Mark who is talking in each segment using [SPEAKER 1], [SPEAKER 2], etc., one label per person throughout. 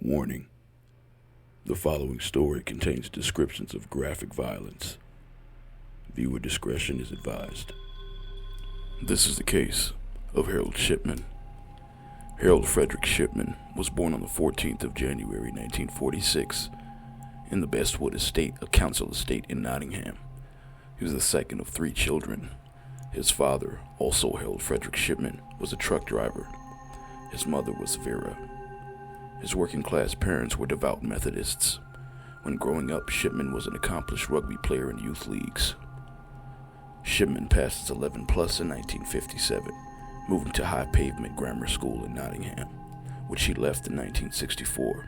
[SPEAKER 1] Warning: the following story contains descriptions of graphic violence. Viewer discretion is advised. This is the case of Harold Shipman. Harold Frederick Shipman was born on the 14th of January 1946 in the Bestwood Estate, a council estate in Nottingham. He was the second of three children. His father, also Harold Frederick Shipman, was a truck driver. His mother was Vera. His working-class parents were devout Methodists. When growing up, Shipman was an accomplished rugby player in youth leagues. Shipman passed his 11 plus in 1957, moving to High Pavement Grammar School in Nottingham, which he left in 1964.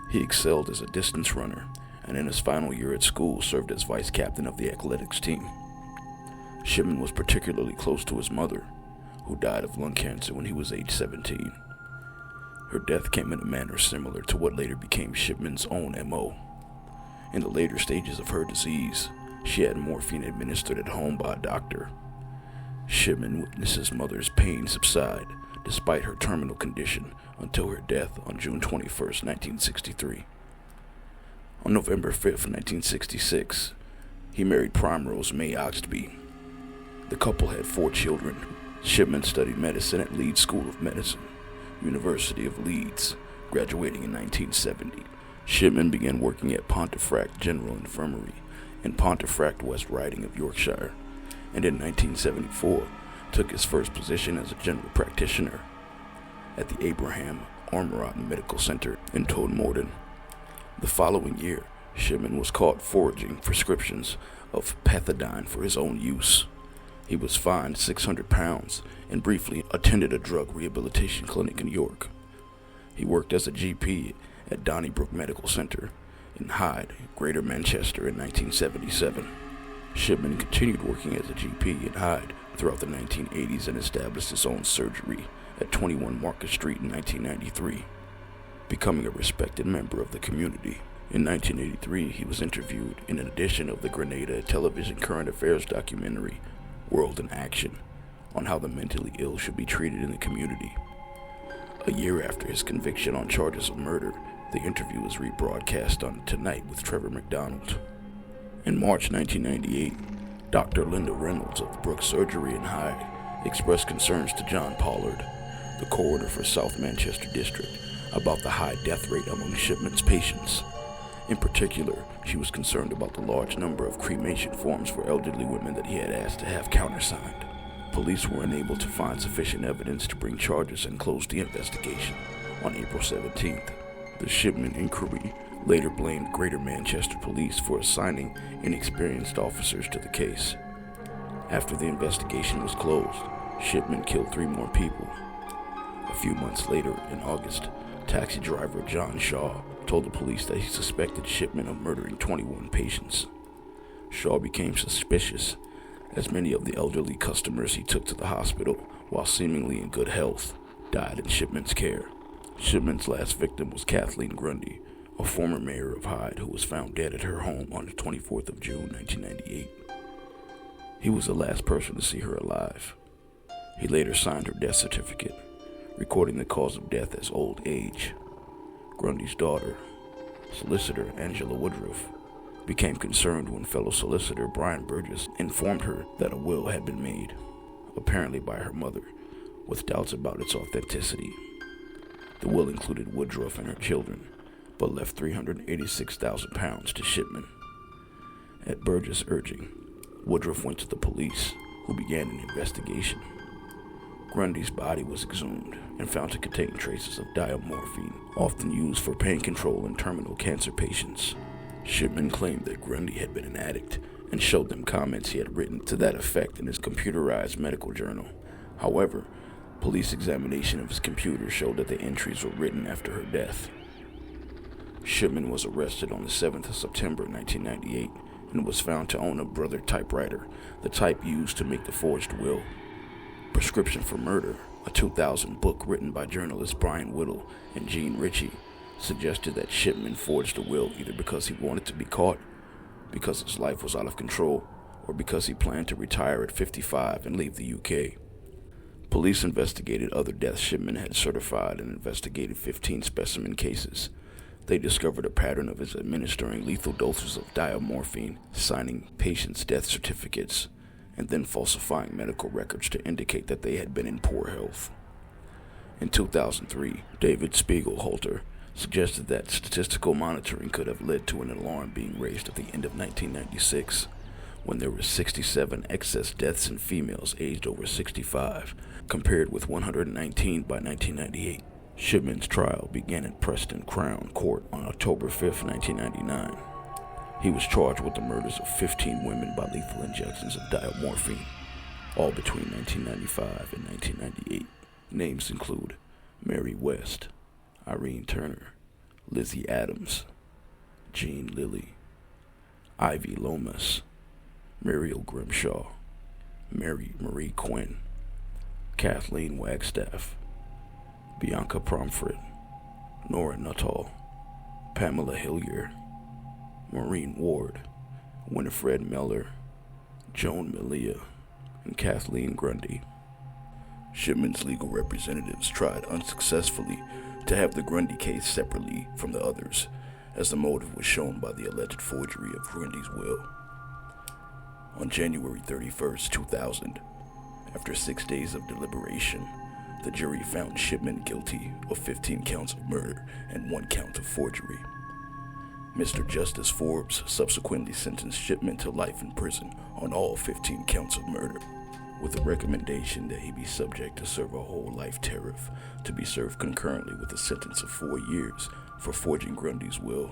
[SPEAKER 1] He excelled as a distance runner, and in his final year at school served as vice captain of the athletics team. Shipman was particularly close to his mother, who died of lung cancer when he was age 17. Her death came in a manner similar to what later became Shipman's own M.O. In the later stages of her disease, she had morphine administered at home by a doctor. Shipman witnessed his mother's pain subside despite her terminal condition until her death on June 21, 1963. On November 5, 1966, he married Primrose May Oxtby. The couple had 4 children. Shipman studied medicine at Leeds School of Medicine, University of Leeds, graduating in 1970. Shipman began working at Pontefract General Infirmary in Pontefract, West Riding of Yorkshire, and in 1974 took his first position as a general practitioner at the Abraham Ormerod Medical Center in Todmorden. The following year, Shipman was caught forging prescriptions of pethidine for his own use. He was fined £600 and briefly attended a drug rehabilitation clinic in York. He worked as a GP at Donnybrook Medical Center in Hyde, Greater Manchester in 1977. Shipman continued working as a GP in Hyde throughout the 1980s and established his own surgery at 21 Market Street in 1993, becoming a respected member of the community. In 1983, he was interviewed in an edition of the Grenada television current affairs documentary, World in Action, on how the mentally ill should be treated in the community. A year after his conviction on charges of murder, the interview was rebroadcast on Tonight with Trevor McDonald. In March 1998, Dr. Linda Reynolds of the Brooks Surgery in Hyde expressed concerns to John Pollard, the coroner for South Manchester District, about the high death rate among Shipman's patients. In particular, she was concerned about the large number of cremation forms for elderly women that he had asked to have countersigned. Police were unable to find sufficient evidence to bring charges and closed the investigation on April 17th. The Shipman inquiry later blamed Greater Manchester Police for assigning inexperienced officers to the case. After the investigation was closed, Shipman killed 3 more people. A few months later, in August, taxi driver John Shaw told the police that he suspected Shipman of murdering 21 patients. Shaw became suspicious, as many of the elderly customers he took to the hospital, while seemingly in good health, died in Shipman's care. Shipman's last victim was Kathleen Grundy, a former mayor of Hyde who was found dead at her home on the 24th of June, 1998. He was the last person to see her alive. He later signed her death certificate, recording the cause of death as old age. Grundy's daughter, solicitor Angela Woodruff, became concerned when fellow solicitor Brian Burgess informed her that a will had been made, apparently by her mother, with doubts about its authenticity. The will included Woodruff and her children, but left £386,000 to Shipman. At Burgess' urging, Woodruff went to the police, who began an investigation. Grundy's body was exhumed and found to contain traces of diamorphine, often used for pain control in terminal cancer patients. Shipman claimed that Grundy had been an addict and showed them comments he had written to that effect in his computerized medical journal. However, police examination of his computer showed that the entries were written after her death. Shipman was arrested on the 7th of September 1998 and was found to own a Brother typewriter, the type used to make the forged will. Prescription for Murder, a 2000 book written by journalists Brian Whittle and Gene Ritchie, suggested that Shipman forged a will either because he wanted to be caught, because his life was out of control, or because he planned to retire at 55 and leave the UK. Police investigated other deaths Shipman had certified and investigated 15 specimen cases. They discovered a pattern of his administering lethal doses of diamorphine, signing patients' death certificates, and then falsifying medical records to indicate that they had been in poor health. In 2003, David Spiegelhalter suggested that statistical monitoring could have led to an alarm being raised at the end of 1996, when there were 67 excess deaths in females aged over 65, compared with 119 by 1998. Shipman's trial began at Preston Crown Court on October 5, 1999. He was charged with the murders of 15 women by lethal injections of diamorphine, all between 1995 and 1998. Names include Mary West, Irene Turner, Lizzie Adams, Jean Lilly, Ivy Lomas, Muriel Grimshaw, Mary Marie Quinn, Kathleen Wagstaff, Bianca Pomfret, Nora Nuttall, Pamela Hillier, Maureen Ward, Winifred Miller, Joan Malia, and Kathleen Grundy. Shipman's legal representatives tried unsuccessfully to have the Grundy case separately from the others, as the motive was shown by the alleged forgery of Grundy's will. On January 31, 2000, after 6 days of deliberation, the jury found Shipman guilty of 15 counts of murder and 1 count of forgery. Mr. Justice Forbes subsequently sentenced Shipman to life in prison on all 15 counts of murder, with a recommendation that he be subject to serve a whole life tariff to be served concurrently with a sentence of 4 years for forging Grundy's will.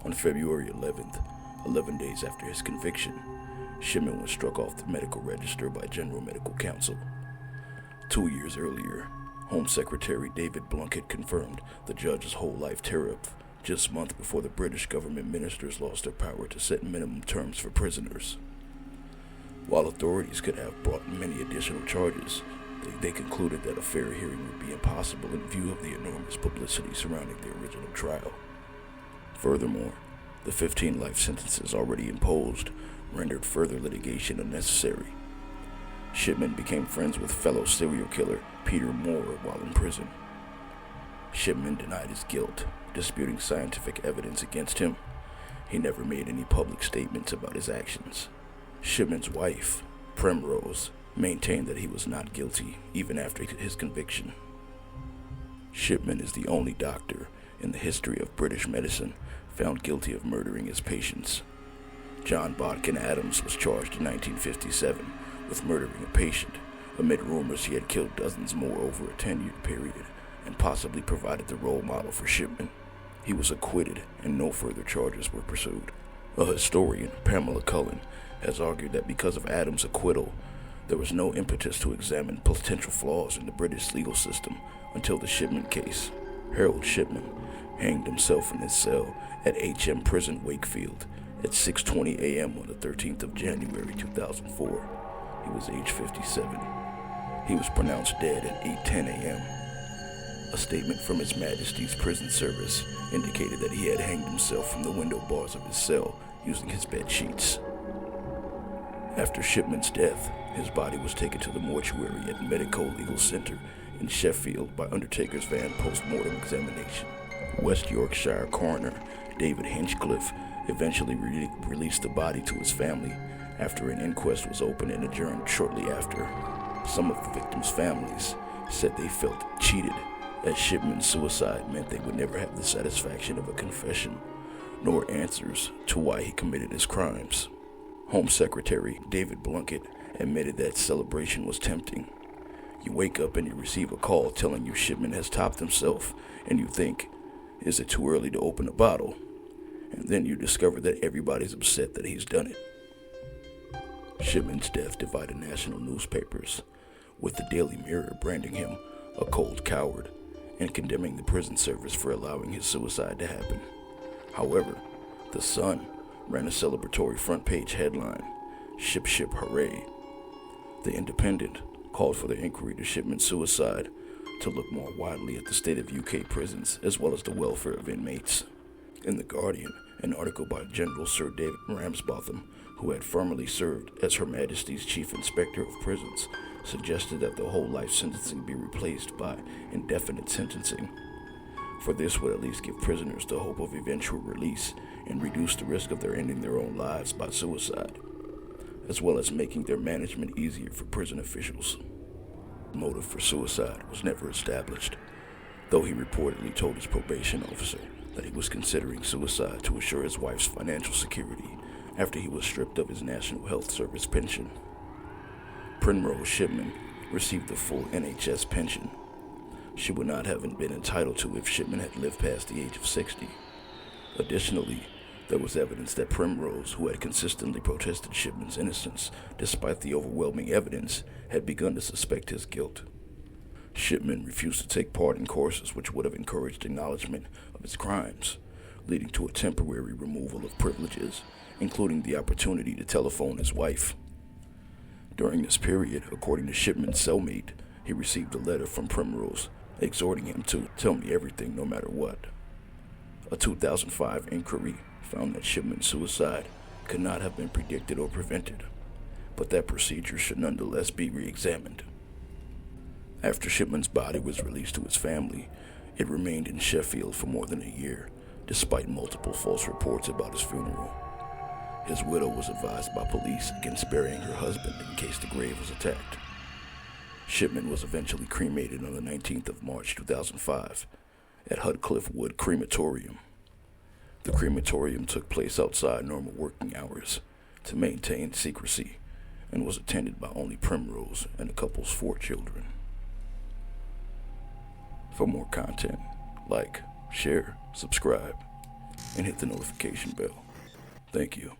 [SPEAKER 1] On February 11th, 11 days after his conviction, Shipman was struck off the medical register by General Medical Counsel. 2 years earlier, Home Secretary David Blunkett confirmed the judge's whole life tariff just months before the British government ministers lost their power to set minimum terms for prisoners. While authorities could have brought many additional charges, they concluded that a fair hearing would be impossible in view of the enormous publicity surrounding the original trial. Furthermore, the 15 life sentences already imposed rendered further litigation unnecessary. Shipman became friends with fellow serial killer Peter Moore while in prison. Shipman denied his guilt, disputing scientific evidence against him. He never made any public statements about his actions. Shipman's wife, Primrose, maintained that he was not guilty even after his conviction. Shipman is the only doctor in the history of British medicine found guilty of murdering his patients. John Bodkin Adams was charged in 1957 with murdering a patient, amid rumors he had killed dozens more over a 10-year period and possibly provided the role model for Shipman. He was acquitted and no further charges were pursued. A historian, Pamela Cullen, has argued that because of Adams' acquittal, there was no impetus to examine potential flaws in the British legal system until the Shipman case. Harold Shipman hanged himself in his cell at HM Prison, Wakefield, at 6:20 a.m. on the 13th of January 2004. He was age 57. He was pronounced dead at 8:10 a.m. A statement from His Majesty's Prison Service indicated that he had hanged himself from the window bars of his cell using his bed sheets. After Shipman's death, his body was taken to the mortuary at Medico Legal Center in Sheffield by Undertaker's van post-mortem examination. West Yorkshire coroner David Hinchcliffe eventually released the body to his family after an inquest was opened and adjourned shortly after. Some of the victims' families said they felt cheated, as Shipman's suicide meant they would never have the satisfaction of a confession, nor answers to why he committed his crimes. Home Secretary David Blunkett admitted that celebration was tempting. You wake up and you receive a call telling you Shipman has topped himself, and you think, is it too early to open a bottle? And then you discover that everybody's upset that he's done it. Shipman's death divided national newspapers, with the Daily Mirror branding him a cold coward and condemning the prison service for allowing his suicide to happen. However, The Sun ran a celebratory front-page headline, "Ship, ship, hooray." The Independent called for the inquiry to Shipman's suicide to look more widely at the state of UK prisons as well as the welfare of inmates. In The Guardian, an article by General Sir David Ramsbotham, who had formerly served as Her Majesty's Chief Inspector of Prisons, suggested that the whole life sentencing be replaced by indefinite sentencing, for this would at least give prisoners the hope of eventual release and reduce the risk of their ending their own lives by suicide, as well as making their management easier for prison officials. The motive for suicide was never established, though he reportedly told his probation officer that he was considering suicide to assure his wife's financial security after he was stripped of his National Health Service pension. Primrose Shipman received the full NHS pension. She would not have been entitled to if Shipman had lived past the age of 60. Additionally, there was evidence that Primrose, who had consistently protested Shipman's innocence despite the overwhelming evidence, had begun to suspect his guilt. Shipman refused to take part in courses which would have encouraged acknowledgement of his crimes, leading to a temporary removal of privileges, including the opportunity to telephone his wife. During this period, according to Shipman's cellmate, he received a letter from Primrose exhorting him to tell me everything no matter what. A 2005 inquiry found that Shipman's suicide could not have been predicted or prevented, but that procedure should nonetheless be re-examined. After Shipman's body was released to his family, it remained in Sheffield for more than a year, despite multiple false reports about his funeral. His widow was advised by police against burying her husband in case the grave was attacked. Shipman was eventually cremated on the 19th of March 2005 at Hudcliffe Wood Crematorium. The crematorium took place outside normal working hours to maintain secrecy and was attended by only Primrose and the couple's 4 children. For more content, like, share, subscribe, and hit the notification bell. Thank you.